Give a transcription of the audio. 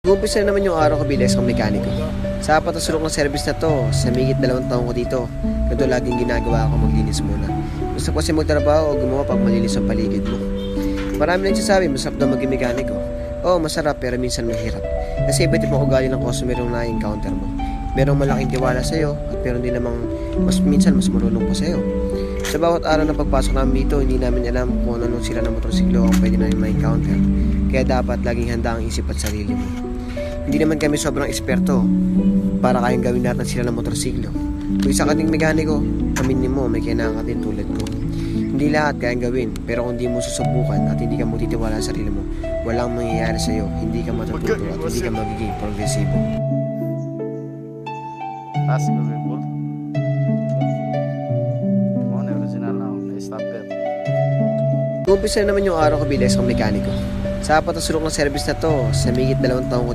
Umpisa na naman yung araw ko bilang isang mekaniko. Sa apat na sulok ng service na to, sa migit 2 taon ko dito, ito laging ginagawa ko, maglinis muna. Gusto ko kasi magtrabaho o gumawa pag malinis ang paligid mo. Marami nang sasabi, masarap daw maging mekaniko. Oo, masarap pero minsan mahirap. Kasi iba't ibang ugali ng customer yung na-encounter mo. Merong malaking tiwala sa'yo at meron din namang minsan mas marunong pa sa'yo. Sa bawat araw na pagpasok namin dito, hindi namin alam kung ano sila ng motorsiklo ang pwede namin ma-encounter. Kaya dapat laging handa ang isip at sarili mo. Hindi naman kami sobrang eksperto para kayang gawin natin sila ng motorsiklo. Kung isa ka ding mekaniko, aminin mo may kailangan ka din tulad ko. Hindi lahat kayang gawin, pero kung hindi mo susubukan at hindi ka magtitiwala sa sarili mo, walang mangyayari sa'yo, hindi ka matututo at hindi ka magiging progresibo. Ask the people. On original now, stop there. Umpisa na naman yung araw ko bilang isang mekaniko. Sa apat na sulok ng service na to, sa migit 2 taon ko